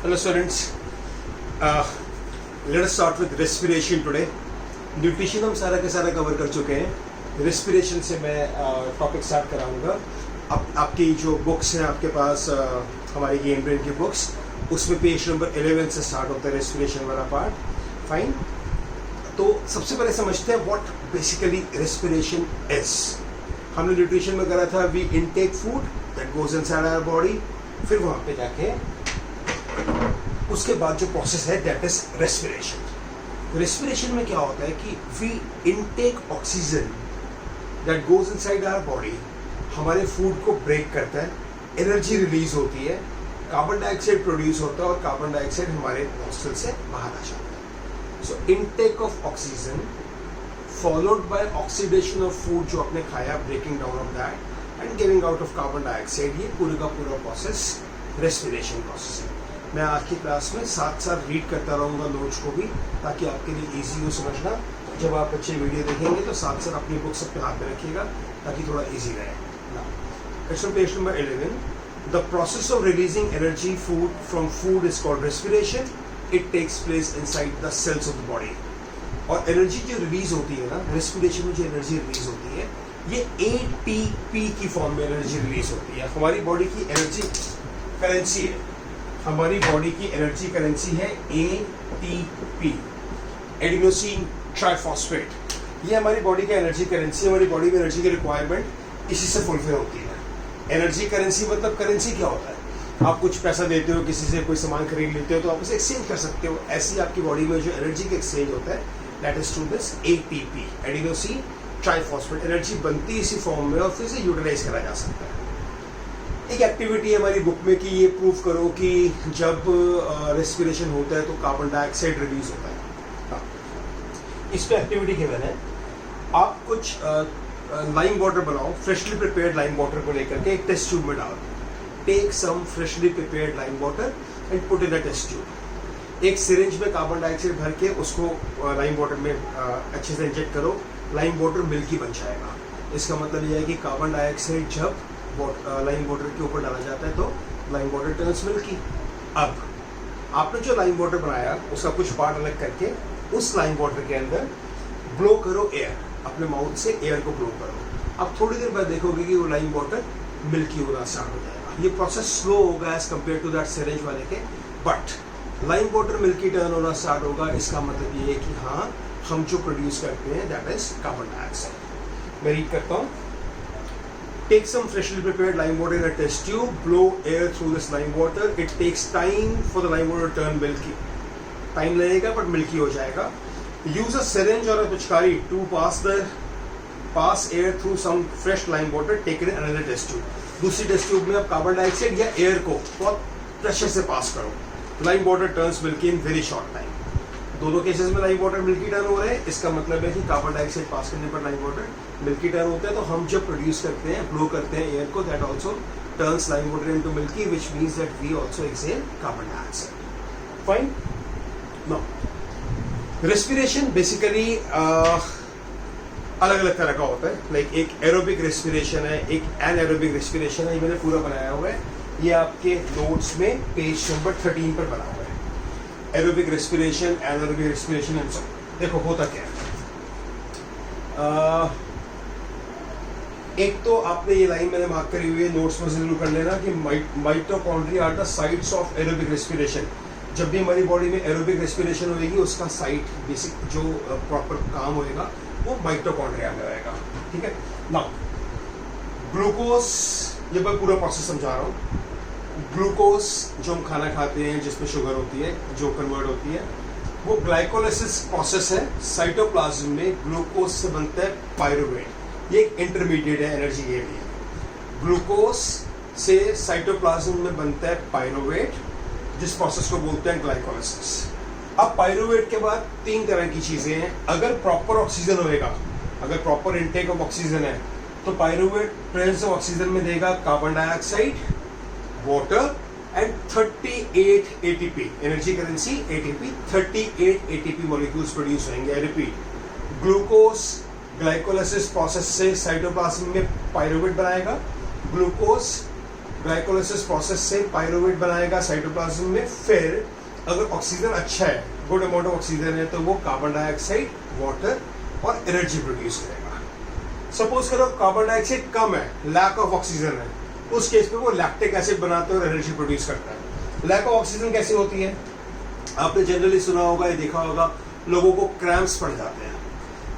Hello students, let us start with respiration today. Nutrition हम सारा के सारा कवर कर चुके हैं. रेस्पिरेशन से मैं टॉपिक स्टार्ट कराऊंगा. अब आपकी जो बुक्स हैं आपके पास हमारी गेम ब्रेन की बुक्स, उसमें पेज नंबर 11 से स्टार्ट होता है रेस्पिरेशन वाला पार्ट. फाइन. तो सबसे पहले समझते हैं व्हाट बेसिकली रेस्पिरेशन इज. हमने न्यूट्रिशन में करा था we intake food that goes inside our body. फिर वहाँ पे जाके उसके बाद जो प्रोसेस है दैट इज रेस्पिरेशन. रेस्पिरेशन में क्या होता है कि we intake oxygen that goes inside our body. हमारे फूड को ब्रेक करता है, एनर्जी रिलीज होती है, कार्बन डाइऑक्साइड प्रोड्यूस होता है और कार्बन डाइऑक्साइड हमारे नॉस्ट्रल से बाहर आ जाता है. So intake of oxygen followed by oxidation of food जो आपने खाया, breaking down of that and giving out of carbon dioxide. ये पूरे का पूरा प्रोसेस रेस्पिरेशन प्रोसेस है. मैं आज की क्लास में साथ साथ रीड करता रहूँगा नोट्स को भी, ताकि आपके लिए इजी हो समझना. जब आप अच्छे वीडियो देखेंगे तो साथ साथ अपनी बुक्स अपने हाथ में रखिएगा ताकि थोड़ा इजी रहे. It's on page number 11. The process of releasing energy from food is called respiration. It takes place inside the cells of the body. और एनर्जी जो रिलीज होती है ना, रेस्पिरेशन में जो एनर्जी रिलीज होती है, ये ATP की फॉर्म में एनर्जी रिलीज होती है. हमारी बॉडी की एनर्जी करेंसी है. हमारी बॉडी की एनर्जी करेंसी है ATP, एडिनोसिन ट्राइफॉस्फेट. ये हमारी बॉडी का एनर्जी करेंसी. हमारी बॉडी में एनर्जी की रिक्वायरमेंट इसी से फुलफिल होती है. एनर्जी करेंसी मतलब करेंसी क्या होता है? आप कुछ पैसा देते हो, किसी से कोई सामान खरीद लेते हो तो आप उसे एक्सचेंज कर सकते हो. ऐसी आपकी बॉडी में जो एनर्जी का एक्सचेंज होता है that is to this ATP, adenosine triphosphate. Energy बनती इसी फॉर्म में और फिर से यूटिलाइज करा जा सकता है. एक एक्टिविटी है हमारी बुक में कि ये प्रूव करो कि जब रेस्पिरेशन होता है तो कार्बन डाइऑक्साइड रिलीज होता है. इस पे एक्टिविटी गिवन है. आप कुछ लाइम वाटर बनाओ, फ्रेशली प्रिपेयर्ड लाइम वाटर को लेकर के एक टेस्ट ट्यूब में डाल. Take some freshly prepared lime water and put in the test tube. एक सिरिंज में कार्बन डाइऑक्साइड भर के उसको लाइम वाटर में अच्छे से इंजेक्ट करो. लाइम वाटर मिल्की बन जाएगा. इसका मतलब यह है कि कार्बन डाइऑक्साइड जब लाइम वाटर के ऊपर डाला जाता है तो लाइम वाटर टर्न्स मिल्की. अब आपने जो लाइम वाटर बनाया उसका कुछ पार्ट अलग करके उस लाइम वाटर के अंदर ब्लो करो एयर. अपने माउथ से एयर को ब्लो करो. अब थोड़ी देर बाद देखोगे कि वो लाइम वाटर मिल्की होना स्टार्ट हो जाएगा. ये प्रोसेस स्लो होगा as compare to that syringe वाले के, but lime water milky turn होना स्टार्ट होगा. इसका मतलब ये है कि हाँ, हम जो प्रोड्यूस करते हैं दैट इज कार्बन डाइऑक्साइड. मैं रीड करता हूँ. Take some freshly prepared lime water in a test tube. Blow air through this lime water. It takes time for the lime water to turn milky. Time लगेगा but milky हो जाएगा. Use a syringe or a पिचकारी to pass air through some fresh lime water taken in another test tube. दूसरी test tube में आप carbon dioxide या air को बहुत प्रेशर से पास करो. Lime water turns milky in very short time. दोनों केसेस में लाइम वाटर मिल्की टर्न हो रहे हैं. इसका मतलब है कि कार्बन डाइऑक्साइड पास करने पर लाइम वाटर मिल्की टर्न होता है. तो हम जब प्रोड्यूस करते हैं, ब्लो करते हैं एयर को, that also turns lime water into milky, which means that we also exhale carbon dioxide. Fine. Now respiration basically अलग अलग तरह का होता है. लाइक एक एरोबिक रेस्पिरेशन है, एक एनएरोबिक रेस्पिरेशन है. ये मैंने पूरा बनाया हुआ है. ये आपके नोट्स में पेज नंबर 13 पर बना हुआ है. Aerobic respiration, anaerobic respiration and so. देखो होता क्या है. एक तो आपने ये लाइन मैंने मार्क करी हुई है, नोट्स में जरूर कर लेना कि mitochondria are the sites of aerobic respiration. जब भी हमारी बॉडी में एरोबिक रेस्पिरेशन होगी उसका साइट बेसिक जो प्रॉपर काम होएगा वो माइटोकॉन्ड्रिया में होएगा. ठीक है. नाउ ग्लूकोज, ये मैं पूरा प्रोसेस समझा रहा हूँ. ग्लूकोज जो हम खाना खाते हैं जिसमें शुगर होती है जो कन्वर्ट होती है, वो ग्लाइकोलाइसिस प्रोसेस है. साइटोप्लाज्म में ग्लूकोज से बनता है पायरुवेट. ये एक इंटरमीडिएट है एनर्जी के लिए. ग्लूकोज से साइटोप्लाज्म में बनता है पायरुवेट, जिस प्रोसेस को बोलते हैं ग्लाइकोलाइसिस. अब पायरुवेट के बाद तीन तरह की चीजें हैं. अगर प्रॉपर ऑक्सीजन होएगा, अगर प्रॉपर इनटेक ऑफ ऑक्सीजन है तो पायरुवेट प्रेजेंस ऑफ ऑक्सीजन में देगा carbon dioxide, water and 38 ATP. Energy currency ATP. 38 ATP molecules produce होंगे. I repeat, glucose glycolysis process से साइटोप्लाज्म में पायरुवेट बनाएगा. ग्लूकोज ग्लाइकोलाइसिस प्रोसेस से पायरुवेट बनाएगा साइटोप्लाज्म में। फिर अगर ऑक्सीजन अच्छा है, गुड अमाउंट ऑफ ऑक्सीजन है, तो वो कार्बन डाइऑक्साइड, वाटर और एनर्जी प्रोड्यूस करेगा। सपोज करो कार्बन डाइऑक्साइड कम है, लैक ऑफ ऑक्सीजन है, उस केस पे वो लैक्टिक एसिड बनाते हैं और एनर्जी प्रोड्यूस करता है। लैक ऑफ ऑक्सीजन कैसे होती है? आपने जनरली सुना होगा, ये देखा होगा, लोगों को क्रैम्प्स पड़ जाते हैं।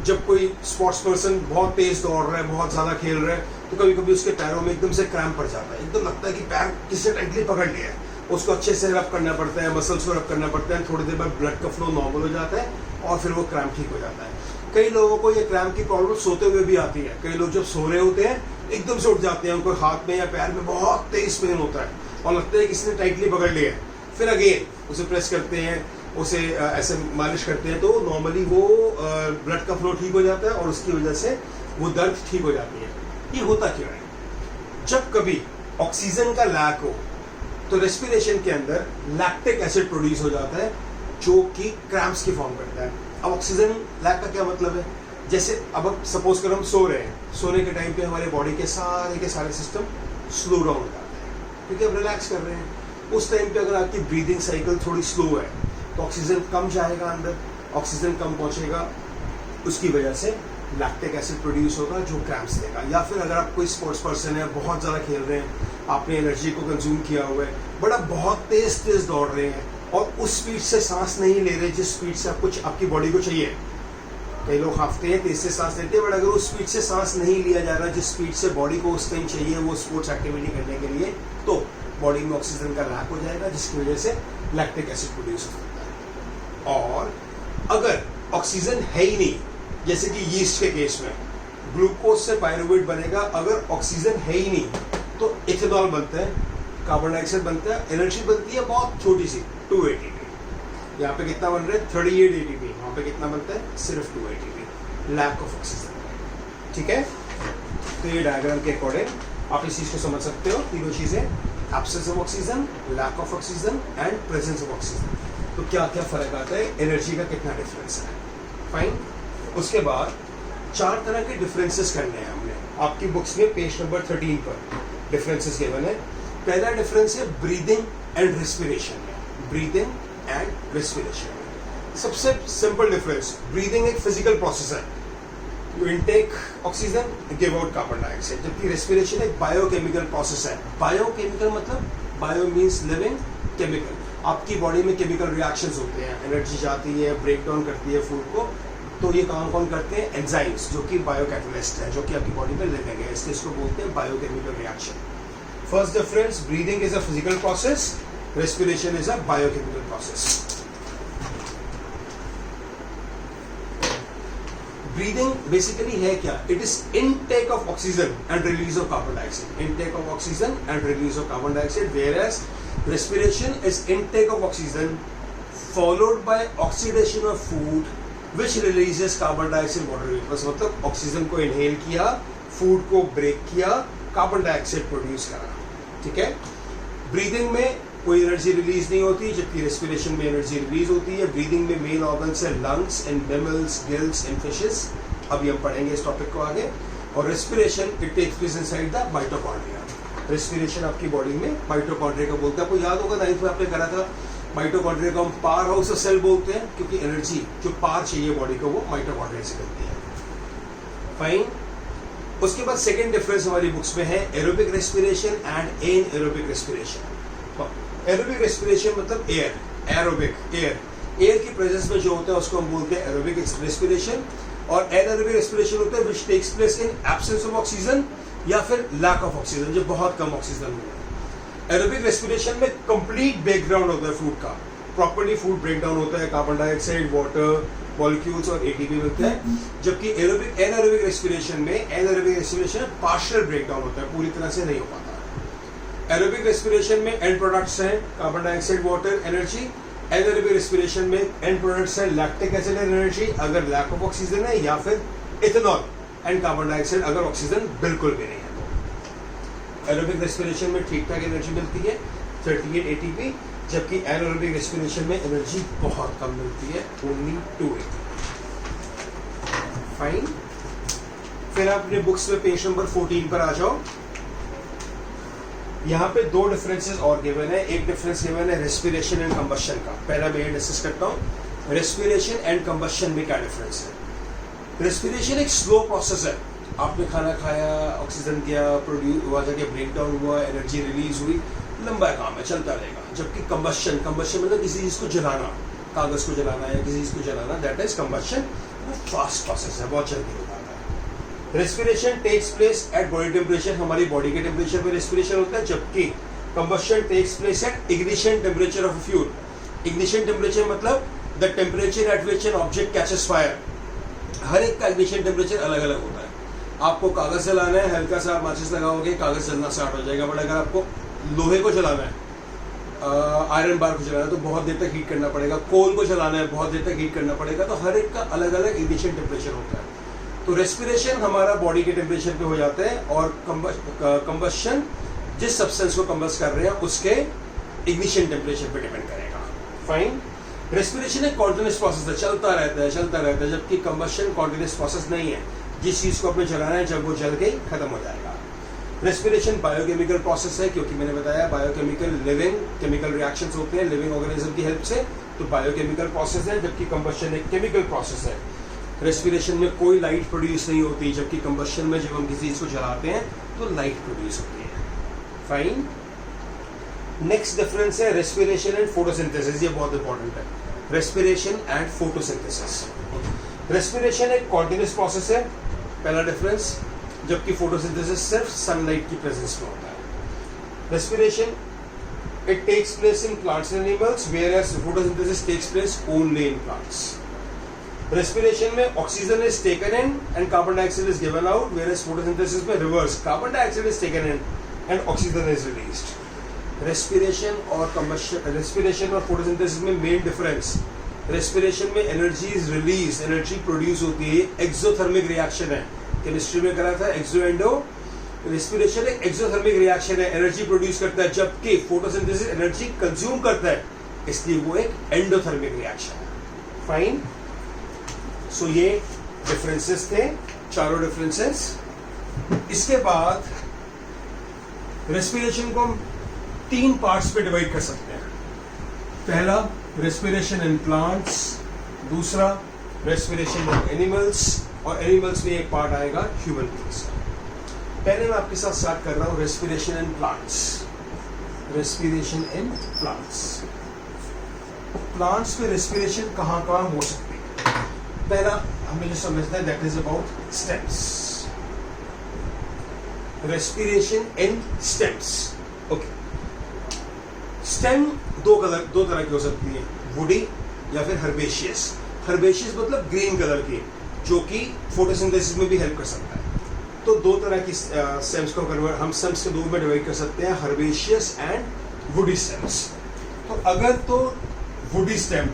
जब कोई स्पोर्ट्स पर्सन बहुत तेज दौड़ रहा है, बहुत ज्यादा खेल रहा है, तो कभी कभी उसके पैरों में एकदम से क्रैम्प पड़ जाता है। एकदम लगता है कि पैर किससे टाइटली पकड़ लिया है। उसको अच्छे से रब करना पड़ता है, मसल्स को रब करना पड़ता है। थोड़ी देर बाद ब्लड का फ्लो नॉर्मल हो जाता है और फिर वो क्रैम्प ठीक हो जाता है। कई लोगों को ये क्रैम्प की प्रॉब्लम सोते हुए भी आती है। कई लोग जब सो रहे होते हैं एकदम से उठ जाते हैं, उनको हाथ में या पैर में बहुत तेज पेन होता है और लगता है कि किसी ने टाइटली पकड़ लिया है। फिर अगेन उसे प्रेस करते हैं, उसे ऐसे मालिश करते हैं, तो नॉर्मली वो ब्लड का फ्लो ठीक हो जाता है और उसकी वजह से वो दर्द ठीक हो जाती है। ये होता क्यों है? जब कभी ऑक्सीजन का लैक हो तो रेस्पिरेशन के अंदर लैक्टिक एसिड प्रोड्यूस हो जाता है, जो कि क्रैम्प्स की फॉर्म करता है। अब ऑक्सीजन लैक का क्या मतलब है? जैसे अब सपोज कर हम सो रहे हैं, सोने के टाइम पे हमारे बॉडी के सारे सिस्टम स्लो डाउन हो जाते हैं क्योंकि हम रिलैक्स कर रहे हैं। उस टाइम पे अगर आपकी ब्रीदिंग साइकिल थोड़ी स्लो है तो ऑक्सीजन कम जाएगा अंदर, ऑक्सीजन कम पहुंचेगा, उसकी वजह से लैक्टिक एसिड प्रोड्यूस होगा जो क्रैम्प्स देगा। या फिर अगर आप कोई स्पोर्ट्स पर्सन है, बहुत ज़्यादा खेल रहे हैं, आपने एनर्जी को कंज्यूम किया हुआ है, बट आप बहुत तेज दौड़ रहे हैं और उस स्पीड से सांस नहीं ले रहे जिस स्पीड से आपकी बॉडी को चाहिए। कई लोग हाफते हैं, तेज से सांस लेते हैं, बट अगर उस स्पीड से सांस नहीं लिया जा रहा जिस स्पीड से बॉडी को उस टाइम चाहिए वो स्पोर्ट्स एक्टिविटी करने के लिए, तो बॉडी में ऑक्सीजन का लैक हो जाएगा, जिसकी वजह से लैक्टिक एसिड प्रोड्यूस हो सकता है। और अगर ऑक्सीजन है ही नहीं, जैसे कि यीस्ट के केस में ग्लूकोज से पायरुवेट बनेगा, अगर ऑक्सीजन है ही नहीं तो इथेनॉल बनता है, कार्बन डाइऑक्साइड बनता है, एनर्जी बनती है बहुत छोटी सी 2 ATP। यहाँ पे कितना बन रहा है? 38 ATP। वहाँ पे कितना बनता है? सिर्फ 2 ATP। Lack of oxygen. ठीक है, तो ये डायग्राम के अकॉर्डिंग आप इस चीज को समझ सकते हो, तीनों चीजें, absence of oxygen, lack of oxygen and presence of oxygen. तो क्या क्या फर्क आता है, एनर्जी का कितना डिफरेंस है। फाइन। उसके बाद 4 तरह के डिफरेंसेस करने हैं हमने आपकी बुक्स में, पेज नंबर 13 पर डिफरेंसेस गिवन है। पहला डिफरेंस है ब्रीदिंग एंड रेस्पिरेशन में। ब्रीदिंग एंड रेस्पिरेशन सबसे सिंपल डिफरेंस। ब्रीदिंग एक फिजिकल प्रोसेस है, you intake oxygen, give out carbon dioxide, जबकि रेस्पिरेशन एक बायोकेमिकल प्रोसेस है। बायोकेमिकल मतलब बायो मीन्स लिविंग, केमिकल। आपकी बॉडी में केमिकल रिएक्शंस होते हैं, एनर्जी जाती है, ब्रेक डाउन करती है फूड को, तो ये काम कौन करते हैं? एंजाइम्स, जो कि बायोकैटलिस्ट है, जो कि आपकी बॉडी में लिविंग है, इसलिए इसको बोलते हैं biochemical reaction. First difference, breathing is a physical process, respiration is a biochemical process. Breathing basically है क्या? It is intake of oxygen and release of carbon dioxide. Intake of oxygen and release of carbon dioxide, whereas respiration is intake of oxygen followed by oxidation of food which releases carbon dioxide, water vapors। मतलब oxygen को inhale किया, food को break किया, carbon dioxide produce करा। ठीक है, breathing में कोई एनर्जी रिलीज नहीं होती, जबकि रेस्पिरेशन में एनर्जी रिलीज होती है। ब्रीदिंग में मेन ऑर्गन्स है lungs in mammals, gills in fishes. अभी हम पढ़ेंगे इस टॉपिक को आगे। और respiration it takes place inside the mitochondria. Respiration आपकी बॉडी में माइटोकॉन्ड्रिया को बोलते हैं। आपको याद होगा 9th में आपने करा था, माइटोकॉन्ड्रिया को हम पावर हाउस ऑफ सेल बोलते हैं, क्योंकि एनर्जी जो पावर चाहिए बॉडी को वो माइटोकॉन्ड्रिया से मिलती है। फाइन। उसके बाद सेकंड डिफरेंस हमारी बुक्स में है aerobic respiration and anaerobic respiration. Aerobic respiration मतलब एयर, एरोबिक एयर, एयर की प्रेजेंस में जो होता है उसको हम बोलते हैं एरोबिक रेस्पिरेशन। और एनएरोबिक रेस्पिरेशन होता है which takes place in absence of oxygen या फिर लैक ऑफ ऑक्सीजन, जब बहुत कम ऑक्सीजन हो। एरोबिक रेस्पिरेशन में कंप्लीट ब्रेकडाउन होता है फूड का, प्रॉपर्ली फूड ब्रेकडाउन होता है, कार्बन डाइऑक्साइड, वाटर मॉलिक्यूल्स और एटीपी मिलता है। जबकि एनारोबिक रेस्पिरेशन में पार्शियल ब्रेकडाउन होता है, पूरी तरह से नहीं हो पाता। एरोबिक रेस्पिरेशन में एंड प्रोडक्ट्स हैं carbon dioxide, water, energy. Anaerobic respiration में एंड प्रोडक्ट्स है लैक्टिक एसिड, एनर्जी अगर लैक ऑफ ऑक्सीजन है, या फिर इथेनॉल एंड कार्बन डाइऑक्साइड अगर ऑक्सीजन बिल्कुल भी नहीं है। तो एरोबिक रेस्पिरेशन में ठीक ठाक एनर्जी मिलती है 38 ATP, जबकि एनारोबिक रेस्पिरेशन में एनर्जी बहुत कम मिलती है, ओनली 2 ATP। फाइन। फिर आप अपने बुक्स में पेज नंबर 14 पर आ जाओ। यहाँ पे दो डिफरेंसेस और गिवन है। एक डिफरेंस गिवन है रेस्पिरेशन एंड कंबशन का। पहला मैं ये डिस्कस करता हूँ रेस्पिरेशन एंड कंबशन में क्या डिफरेंस है। रेस्पिरेशन एक स्लो प्रोसेस है। आपने खाना खाया, ऑक्सीजन दिया, प्रोड्यूस हुआ, जाके ब्रेक डाउन हुआ, एनर्जी रिलीज हुई, लंबा काम है, चलता रहेगा। जबकि कंबशन मतलब किसी चीज को जलाना, कागज को जलाना या किसी चीज को जलाना, that is combustion. Fast process है, बहुत जल्दी होता है। Respiration takes place at body temperature, हमारी बॉडी के टेम्परेचर पे रेस्पिरेशन होता है, जबकि combustion takes place at ignition temperature of fuel. Ignition temperature मतलब the temperature at which an object catches fire. हर एक का इग्निशन टेम्परेचर अलग अलग होता है। आपको कागज जलाना है, हल्का सा माचिस लगाओगे, कागज जलना स्टार्ट हो जाएगा। बट अगर आपको लोहे को जलाना है, आयरन बार को जलाना है, तो बहुत देर तक हीट करना पड़ेगा। कोल को जलाना है, बहुत देर तक हीट करना पड़ेगा। तो हर एक का अलग अलग इग्निशन टेम्परेचर होता है। तो रेस्पिरेशन हमारा बॉडी के टेम्परेचर पे हो जाता है, और कंबशन जिस सब्सटेंस को कंबस्ट कर रहे हैं उसके इग्निशन टेम्परेचर पे डिपेंड करेगा। फाइन। रेस्पिरेशन एक कॉन्टिन्यूस प्रोसेस है, चलता रहता है, जबकि कंबशन कॉन्टिन्यूस प्रोसेस नहीं है। जिस चीज को आपने जलाना है, जब वो जल गई खत्म हो जाएगा। रेस्पिरेशन बायोकेमिकल प्रोसेस है, क्योंकि मैंने बताया बायोकेमिकल लिविंग केमिकल रिएक्शंस होते हैं लिविंग ऑर्गेनिज्म की हेल्प से, तो बायोकेमिकल प्रोसेस है। जबकि कंबशन एक केमिकल प्रोसेस है। रेस्पिरेशन में कोई लाइट प्रोड्यूस नहीं होती, जबकि कंबशन में जब हम किसी चीज को जलाते हैं तो लाइट प्रोड्यूस होती है। फाइन। नेक्स्ट डिफरेंस है रेस्पिरेशन एंड फोटोसिंथेसिस। ये बहुत इंपॉर्टेंट है, रेस्पिरेशन एंड फोटोसिंथेसिस। रेस्पिरेशन एक कॉन्टिन्यूस प्रोसेस है, पहला डिफरेंस, जबकि फोटोसिंथेसिस सिर्फ सनलाइट की प्रेजेंस में होता है। Respiration it takes place in plants and animals, whereas photosynthesis takes place only in plants. Respiration में oxygen is taken in and carbon dioxide is given out, whereas photosynthesis में reverse, carbon dioxide is taken in and oxygen is released. Respiration और photosynthesis में main difference, respiration में energy is release, energy produce होती है, exothermic reaction है। Chemistry में करा था एक्सो एंडो। रेस्पिरेशन एक एक्सोथर्मिक रिएक्शन है, एनर्जी प्रोड्यूस करता है, जबकि फोटोसिंथेसिस एनर्जी कंज्यूम करता है, इसलिए वो एक एंडोथर्मिक रिएक्शन है। फाइन। सो ये डिफरेंसेस थे, चारों डिफरेंसेस। इसके बाद रेस्पिरेशन को हम 3 पार्ट्स पे डिवाइड कर सकते हैं। पहला रेस्पिरेशन इन प्लांट्स, दूसरा रेस्पिरेशन इन एनिमल्स, और एनिमल्स में एक पार्ट आएगा ह्यूमन बींग्स। पहले मैं आपके साथ स्टार्ट कर रहा हूं respiration in plants. Respiration in plants, plants में रेस्पिरेशन कहां कहां हो सकती है। पहला हमें जो समझना है that is about stems. Respiration in stems. Okay, stem दो तरह की हो सकती है, वुडी या फिर हर्बेशियस। हर्बेशियस मतलब ग्रीन कलर की, जो कि फोटोसिंथेसिस में भी हेल्प कर सकता है। तो दो तरह की स्टेम्स को हम स्टेम्स के दो में डिवाइड कर सकते हैं, हर्बेशियस एंड वुडी स्टेम्स। तो अगर तो woody stem,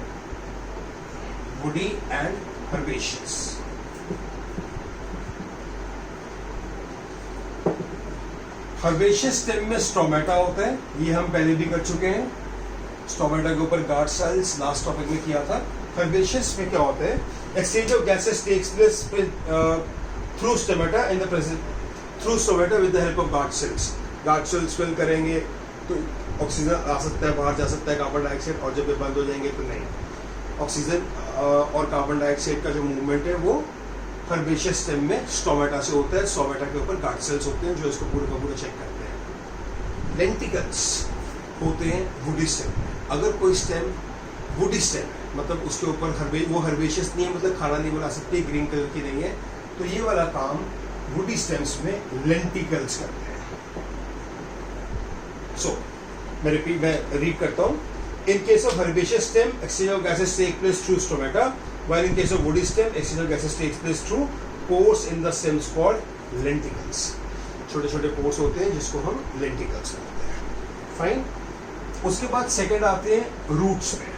woody and herbaceous. Herbaceous stem में स्टोमेटा होता है, ये हम पहले भी कर चुके हैं। स्टोमेटा के ऊपर गार्ड सेल्स लास्ट टॉपिक में किया था। हर्बेशियस में क्या होता है, exchange of gases takes place through stomata in the present, through stomata with the help of guard cells. Guard cells fill करेंगे तो ऑक्सीजन आ सकता है, बाहर जा सकता है कार्बन डाइऑक्साइड, और जब ये बंद हो जाएंगे तो नहीं। ऑक्सीजन और कार्बन डाइऑक्साइड का जो मूवमेंट है वो हर्बेशियस स्टेम में स्टोमेटा से होता है। स्टोमेटा के ऊपर गार्ड सेल्स होते हैं जो इसको पूरे का पूरा चेक करते हैं। लेंटिकल्स होते हैं वुडी स्टेम में। अगर कोई स्टेम वुडी स्टेम है, मतलब उसके ऊपर वो हर्बेशियस नहीं है, मतलब खाना नहीं बना सकती, ग्रीन कलर की नहीं है, तो ये वाला काम वुडी स्टेम्स में लेंटिकल्स करते हैं। सो मैं रीड करता हूँ। In case of herbaceous stem, exchange of gases take place through stomata, while in case of woody stem, exchange of gases takes place through pores in the stems called lenticles. छोटे छोटे pores होते हैं जिसको हम lenticels कहते हैं। Fine. उसके बाद सेकंड आते हैं रूट्स में।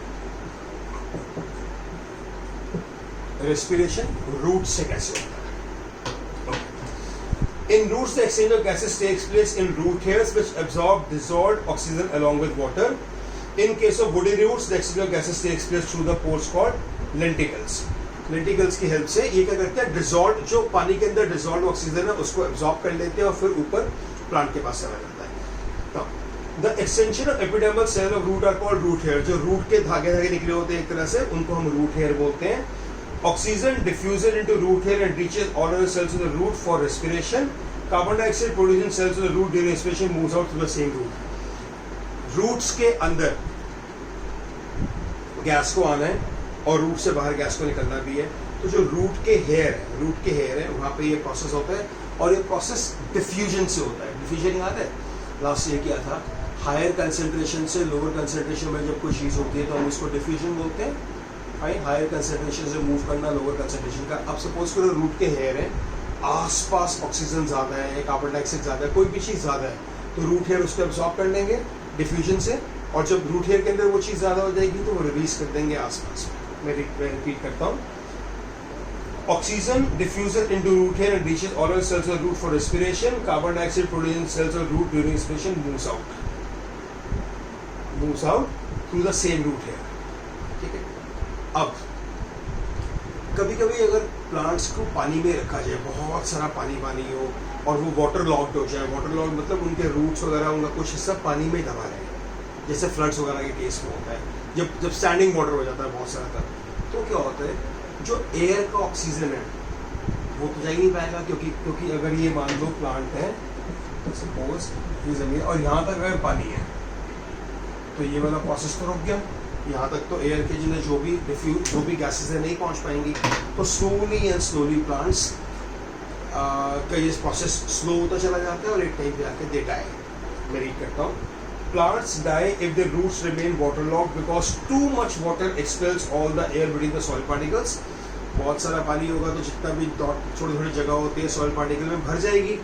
रेस्पिरेशन रूट से कैसे होता है। In roots, the exchange of gases takes place in root hairs which absorb dissolved oxygen along with water. In case of woody roots, the exchange of gases takes place through the pores called lenticels. Lenticels की help से ये क्या करते हैं, dissolve, जो पानी के अंदर डिसॉल्व ऑक्सीजन है उसको एब्जॉर्ब कर लेते हैं और फिर ऊपर प्लांट के पास चला जाता है। The extension of epidermal cell of root are called root hair. जो रूट के धागे धागे निकले होते हैं एक तरह से, उनको हम रूट हेयर बोलते हैं। Oxygen diffusion into root hair and reaches all other cells in the root for respiration. Carbon dioxide produced in cells in the root during respiration moves out through the same root. Roots के अंदर gas को आना है और root से बाहर gas को निकलना भी है। तो जो रूट के हेयर है वहाँ पे ये प्रोसेस होता है और ये प्रोसेस डिफ्यूजन से होता है। डिफ्यूजन याद है लास्ट ईयर किया था, हायर कंसंट्रेशन से लोअर कंसंट्रेशन में जब कोई चीज़ होती है तो हम इसको डिफ्यूजन बोलते हैं। फाइन, हायर कंसंट्रेशन से मूव करना लोअर कंसंट्रेशन का। अब सपोज करो रूट के हेयर है, आसपास ऑक्सीजन ज़्यादा है, कार्बन डाइऑक्साइड ज़्यादा है, कोई भी चीज़ ज़्यादा है, तो रूट हेयर उसको एब्जॉर्ब कर लेंगे डिफ्यूजन से, और जब रूट हेयर के अंदर वो चीज़ ज़्यादा हो जाएगी तो वो रिलीज कर देंगे आसपास में। मैं रिपीट करता हूँ, oxygen diffusion into root hair and reaches all other cells of root for respiration. Carbon dioxide produced in cells of root during respiration moves out through the same root hair. ठीक है, अब कभी कभी अगर plants को पानी में रखा जाए, बहुत सारा पानी हो और वो वाटर लॉक्ड हो जाए, वाटर लॉक्ड मतलब उनके रूट्स वगैरह उनका कुछ हिस्सा पानी में दबा रहे हैं, जैसे फ्लड्स वगैरह के केस में होता है, जब स्टैंडिंग वाटर हो जाता है बहुत सारा तब, तो क्या होता है जो एयर का ऑक्सीजन है वो तो जा ही नहीं पाएगा, क्योंकि अगर ये मान लो प्लांट है सपोज ये ज़मीन और यहाँ तक अगर पानी है तो ये वाला प्रोसेस तो रुक गया, यहाँ तक तो एयर के जिन्हें जो भी गैसेस है नहीं पहुँच पाएंगी। तो स्लोली एंड स्लोली प्लांट्स का ये प्रोसेस स्लो होता चला जाता है और एक टाइम पे आके दे डाई। मैं रीड करता हूँ, plants die if the roots remain waterlogged because too much water expels all the air between the soil particles। बहुत सारा पानी होगा तो जितना भी छोटी छोटी जगह होती है सॉइल पार्टिकल में भर जाएगी,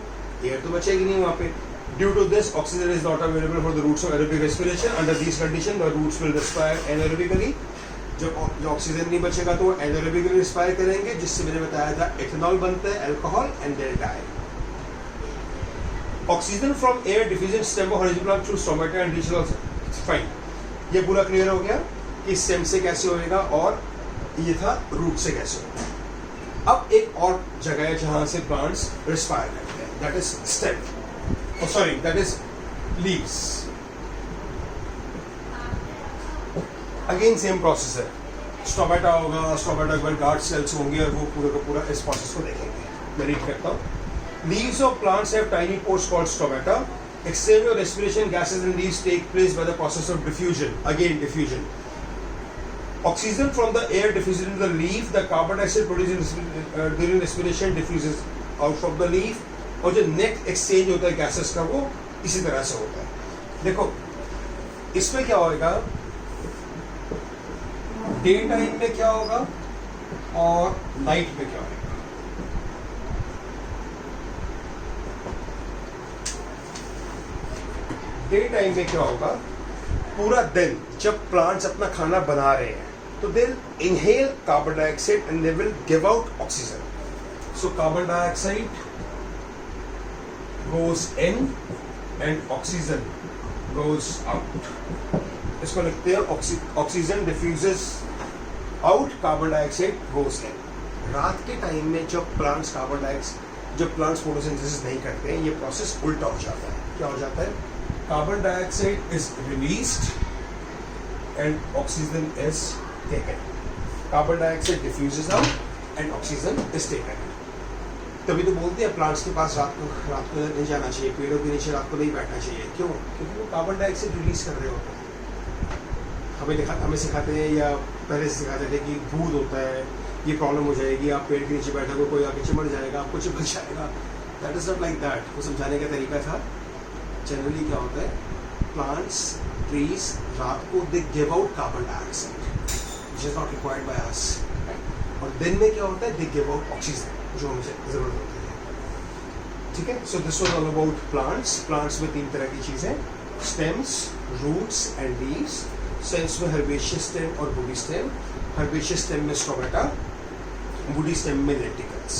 एयर तो बचेगी नहीं वहाँ पे। Due to this oxygen is not available for the roots of aerobic respiration. Under this condition the roots will respire anaerobically. जो ऑक्सीजन नहीं बचेगा तो एनारोबिकली रेस्पायर करेंगे, जिससे मैंने बताया था एथेनॉल बनता है, alcohol and there die. Oxygen from air diffusion stem horizontal through stomata and reaches. Fine, ये पूरा क्लियर हो गया कि स्टेम से कैसे होएगा और ये था रूट से कैसे होगा। अब एक और जगह है जहां से प्लांट्स रेस्पायर करते हैं, that is stem, sorry that is leaves. Again same process है, स्टोमेटा होगा, स्टोमेटा के बाद गार्ड सेल्स होंगे और वो पूरे का पूरा इस प्रोसेस को देखेंगे। मैं रीड करता हूँ, leaves of plants have tiny pores called stomata. Exchange of respiration gases in leaves take place by the process of diffusion. Again diffusion. Oxygen from the air diffuses into the leaf. The carbon dioxide produced during respiration diffuses out from the leaf. और जो net exchange होता है gases का वो इसी तरह से होता है। देखो इसमें क्या होगा, डे टाइम में क्या होगा और नाइट में क्या होगा। डे टाइम में क्या होगा, पूरा दिन जब प्लांट्स अपना खाना बना रहे हैं तो they inhale carbon dioxide and they will give out oxygen. So carbon dioxide goes in and oxygen goes out. इसको लिखते हैं oxygen diffuses out, carbon dioxide goes in. रात के टाइम में जब प्लांट्स फोटोसिंथेसिस नहीं करते हैं, ये प्रोसेस उल्टा हो जाता है। क्या हो जाता है, carbon dioxide is released and oxygen is taken. Carbon dioxide diffuses out and oxygen is taken. तभी तो बोलते हैं प्लांट्स के पास रात को नहीं जाना चाहिए, पेड़ों के नीचे रात को नहीं बैठना चाहिए। क्यों? क्योंकि वो कार्बन डाइऑक्साइड रिलीज कर रहे होते हैं। हमें सिखाते हैं या पहले से सिखाते थे कि भूत होता है, ये प्रॉब्लम हो जाएगी, आप पेड़ के नीचे बैठोगे कोई आके चिमड़ जाएगा, आपको चिपक जाएगा। That is not like that. वो समझाने का तरीका था। जनरली क्या होता है, प्लांट्स ट्रीज रात को दे give out carbon dioxide which is not required by us, और दिन में क्या होता है, दे गिव आउट ऑक्सीजन जो हमें जरूरत होती है। ठीक है, so this was all about plants. Plants में तीन तरह की चीजें, stems, roots and leaves. Stems में हर्बेशियस स्टेम और वुडी स्टेम। हर्बेशियस स्टेम में स्टोमेटा, वुडी स्टेम में लेंटिकल्स।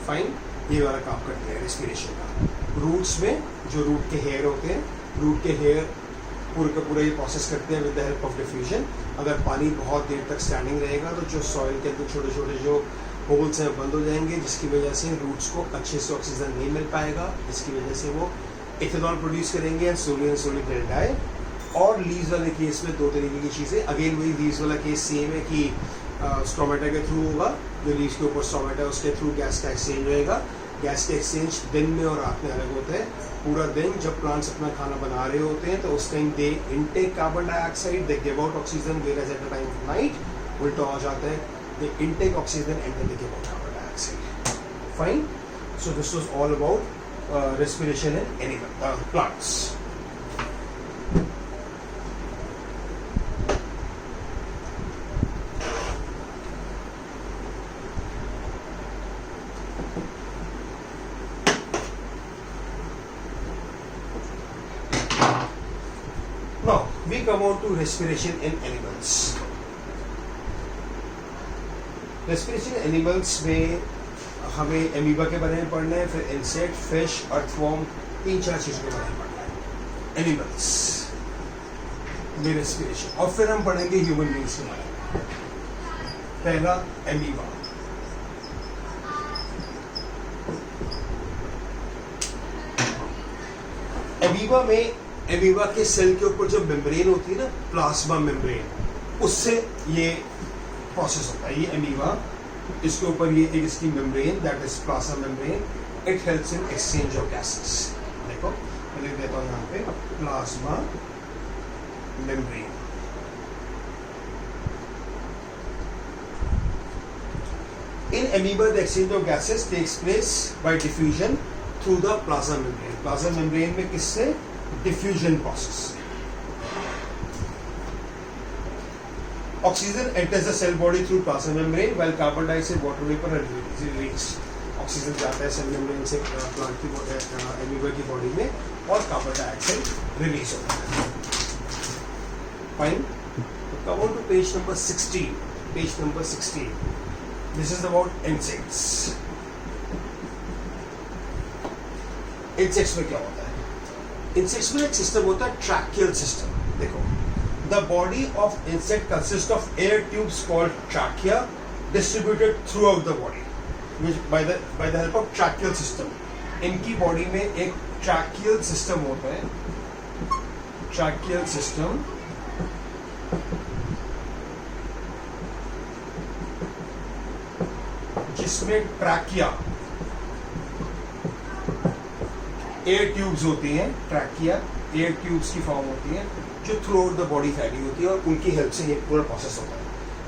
फाइन, ये वाला काम करते हैं रेस्पिरेशन का। रूट्स में जो रूट के हेयर होते हैं, रूट के हेयर पूरे का पूरा ये प्रोसेस करते हैं with the help of diffusion. अगर पानी बहुत देर तक स्टैंडिंग रहेगा तो जो सॉइल के अंदर छोटे छोटे जो होल्स हैं बंद हो जाएंगे, जिसकी वजह से रूट्स को अच्छे से ऑक्सीजन नहीं मिल पाएगा, जिसकी वजह से वो इथेनॉल प्रोड्यूस करेंगे एंड स्लोली दिल डाई। और लीव्स वाले केस में दो तरीके की चीज़ें, अगेन वही लीव्स वाला केस सेम है कि स्टोमेटा के थ्रू होगा, जो लीव्स के ऊपर स्टोमेटा है उसके थ्रू गैस का एक्सचेंज होएगा। गैस के एक्सचेंज दिन में और रात में अलग होते हैं। पूरा दिन जब प्लांट्स अपना खाना बना रहे होते हैं तो उस time they intake carbon dioxide, they give out oxygen, whereas at the time of night उल्टा हो जाता है, they intake oxygen and then they give out carbon dioxide. Fine, so this was all about respiration in animal plants. Now we come on to respiration in animals. Respiration in animals में हमें amoeba के बारे में पढ़ना है, फिर insect, fish, earthworm, 3-4 चीजों के बारे में पढ़ना है एनिमल्स में रेस्पिरेशन, और फिर हम पढ़ेंगे ह्यूमन बींग्स के बारे में। पहला एमीबा। एमीबा के सेल के ऊपर जो मेम्ब्रेन होती है ना, प्लाज्मा मेम्ब्रेन, उससे ये प्रोसेस होता है। ये एमीबा, इसके ऊपर ये एक इसकी membrane, that is plasma membrane, it helps in exchange of gases. देखो मैं लिख देता हूँ यहाँ पे plasma membrane. In amoeba the exchange of gases takes place by diffusion through the plasma membrane. Plasma membrane में किससे? Diffusion process. Oxygen enters the cell body through plasma membrane, while carbon dioxide, water vapor are released. Oxygen जाता है cell membrane से plant की amoeba की body में, और carbon dioxide release होता है। Fine, come on to page number 16. Page number 16, this is about insects. Insects में क्या होता है? इंसेक्ट्स में एक सिस्टम होता है ट्रैकियल सिस्टम। देखो, the body of insect consists of air tubes called trachea distributed throughout the body, which by the help of tracheal system. इनकी बॉडी में एक ट्रैकियल सिस्टम होता है, ट्रैकियल सिस्टम, जिसमें ट्रैकिया एयर ट्यूब्स होती हैं। Trachea air tubes की form होती है जो थ्रू आउट द बॉडी फैली होती है, और उनकी हेल्प से ये पूरा प्रोसेस होता है।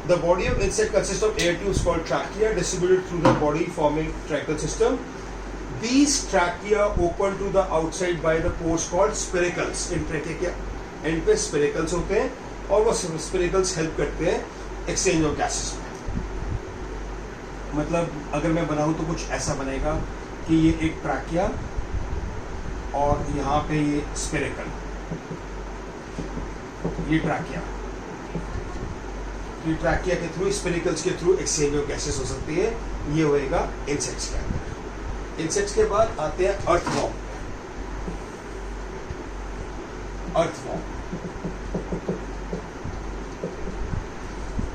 The body of insect consist of air tubes called trachea distributed through the body forming tracheal system. These trachea open to the outside by the pores called spiracles. In trachea के and पे spiracles होते हैं, और वो spiracles help करते हैं exchange of gases में। मतलब अगर मैं बनाऊं तो कुछ ऐसा बनेगा कि ये एक ट्रैकिया और यहाँ पे ये स्पिरिकल, ये ट्रैकिया के थ्रू, स्पिरिकल्स के थ्रू एक्सचेंज ऑफ गैसेस हो सकती है। ये होएगा इंसेक्ट्स के अंदर। इंसेक्ट्स के बाद आते हैं अर्थवॉर्म।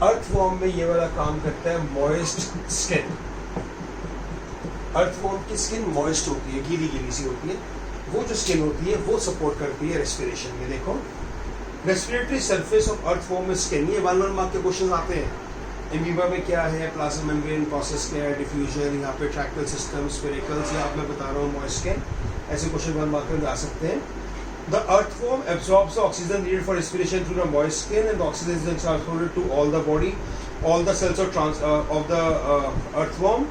अर्थवॉर्म में ये वाला काम करता है मॉइस्ट स्किन। अर्थवॉर्म की स्किन मॉइस्ट होती है, गीली गीली सी होती है। वो जो स्किन होती है वो सपोर्ट करती है रेस्पिरेशन में। देखो, रेस्पिरेटरी सरफेस ऑफ अर्थवॉर्म में स्किन, ये 1 मार्क के क्वेश्चन आते हैं। एमीबा में क्या है, प्लाज्मा मेम्ब्रेन प्रोसेस क्या है, डिफ्यूजन, यहाँ पे ट्रैकियल सिस्टम, स्पिरिकल्स, या आप मैं बता रहा हूँ मॉइस्ट स्किन। ऐसे क्वेश्चन 1 मार्क में आ सकते हैं। The earthworm absorbs the oxygen needed for respiration through the moist skin, and the oxygen is then transported to all the body, all the cells of the earthworm.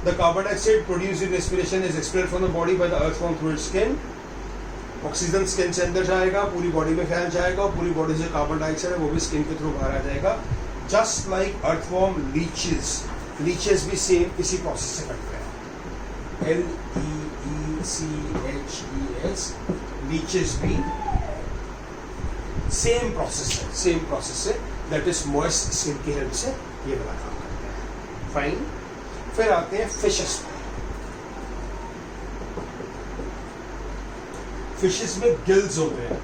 The carbon dioxide produced in respiration is expelled from the body by the earthworm through its skin. Oxygen skin से अंदर जाएगा, पूरी body में फैल जाएगा, और पूरी body से कार्बन डाइऑक्साइड है वो भी स्किन के थ्रू बाहर आ जाएगा। जस्ट लाइक अर्थवॉर्म लीचेस भी सेम इसी प्रोसेस से करते हैं। LEECHES, लीचेस भी सेम प्रोसेस है, दैट इज मॉइस्ट स्किन की हेल्प से ये वाला काम करते हैं। फाइन, फिर आते हैं फिशेस में। फिशेस में गिल्स होते हैं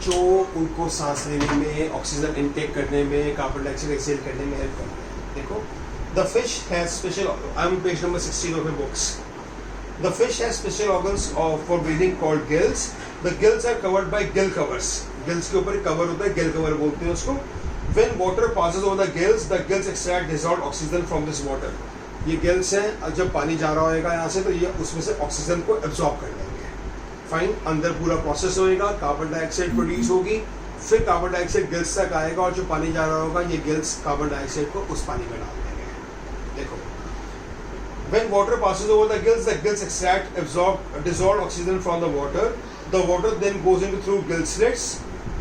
जो उनको सांस लेने में, ऑक्सीजन इनटेक करने में, कार्बन डाइऑक्साइड एक्सहेल करने में हेल्प करते हैं। देखो, the fish has special, I am page number 16 of your books. The fish has special organs for breathing called gills. The gills are covered by gill covers. Gills के ऊपर cover होता है, gill cover बोलते हैं उसको. When water passes over the gills extract dissolved oxygen from this water. ये gills हैं, जब पानी जा रहा होगा यहाँ से तो ये उसमें से ऑक्सीजन को एब्जॉर्ब कर लेंगे. फाइन, अंदर पूरा प्रोसेस होएगा, कार्बन डाइऑक्साइड प्रोड्यूस होगी, फिर कार्बन डाइऑक्साइड गिल्स तक आएगा और जो पानी जा रहा होगा ये गिल्स कार्बन डाइऑक्साइड को उस पानी में डाल देंगे. देखो, when water passes over the gills extract dissolved oxygen from the water. The water then goes into through gill slits.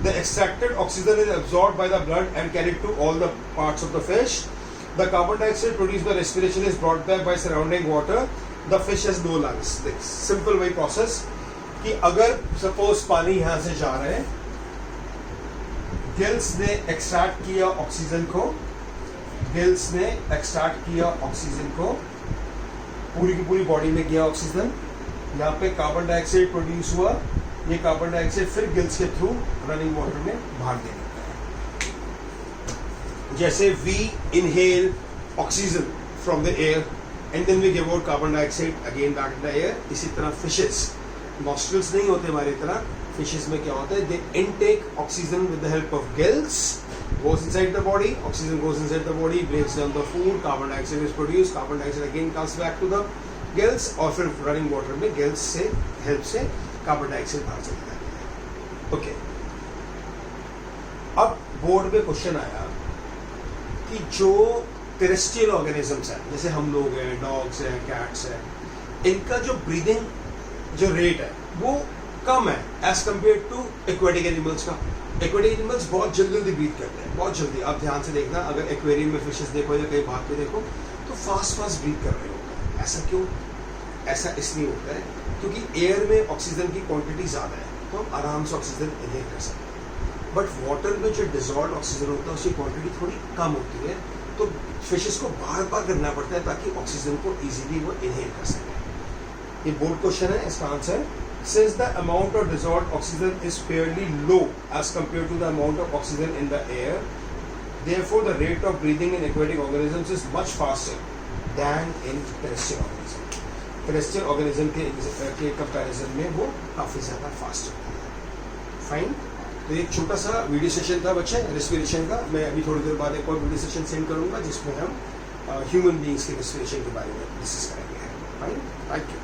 The extracted oxygen is absorbed by the blood and carried to all the parts of the fish. The carbon dioxide produced by respiration is brought back by surrounding water. The fish has no lungs. Simple way process कि अगर suppose पानी यहाँ से जा रहा है, gills ने extract किया ऑक्सीजन को, पूरी की पूरी बॉडी में गया ऑक्सीजन, यहाँ पे कार्बन डाइऑक्साइड प्रोड्यूस हुआ, ये कार्बन डाइऑक्साइड फिर गिल्स के थ्रू रनिंग वाटर में बाहर दे देता है. जैसे we inhale oxygen from the air and then we give out carbon dioxide again back in the air. इसी तरह फिशेस, नॉस्ट्रल्स नहीं होते हमारी तरह, फिशेस में क्या होता है, they intake oxygen with the help of gills, goes inside the body, oxygen goes inside the body, breaks down the food, carbon dioxide is produced, carbon dioxide again comes back to the gills और फिर running water में gills से help से carbon dioxide बाहर चली जाती है. Okay, अब बोर्ड में क्वेश्चन आया कि जो टेरेस्ट्रियल ऑर्गेनिजम्स हैं, जैसे हम लोग हैं, डॉग्स हैं, कैट्स हैं, इनका जो ब्रीदिंग जो रेट है वो कम है as compare to aquatic animals का. एक्वेटिक एनिमल्स बहुत जल्दी ब्रीथ करते हैं, बहुत जल्दी. आप ध्यान से देखना, अगर एक्वेरियम में फिशेस देखो या कहीं भाग के देखो तो फास्ट ब्रीथ कर रहे होते हैं. ऐसा क्यों? ऐसा इसलिए होता है क्योंकि एयर में ऑक्सीजन की क्वांटिटी ज़्यादा है तो हम आराम से ऑक्सीजन इनहेल कर सकते हैं. बट वाटर में जो डिजॉल्व ऑक्सीजन होता है उसकी क्वांटिटी थोड़ी कम होती है, तो फिशेस को बार करना पड़ता है ताकि ऑक्सीजन को ईजिली वो इनहेल कर सकें. ये बोर्ड क्वेश्चन है, इसका answer since the amount of dissolved oxygen is fairly low as compared to the amount of oxygen in the air, therefore the rate of breathing in aquatic organisms is much faster than in terrestrial organisms. Terrestrial organism के comparison में वो काफ़ी ज़्यादा fast होता है. Fine, तो एक छोटा सा वीडियो सेशन था बच्चे रेस्पिरेशन का. मैं अभी थोड़ी देर बाद एक और वीडियो सेशन सेंड करूँगा जिसमें हम ह्यूमन बींग्स के रेस्पिरेशन के बारे में डिस्कस करेंगे. Fine, thank you.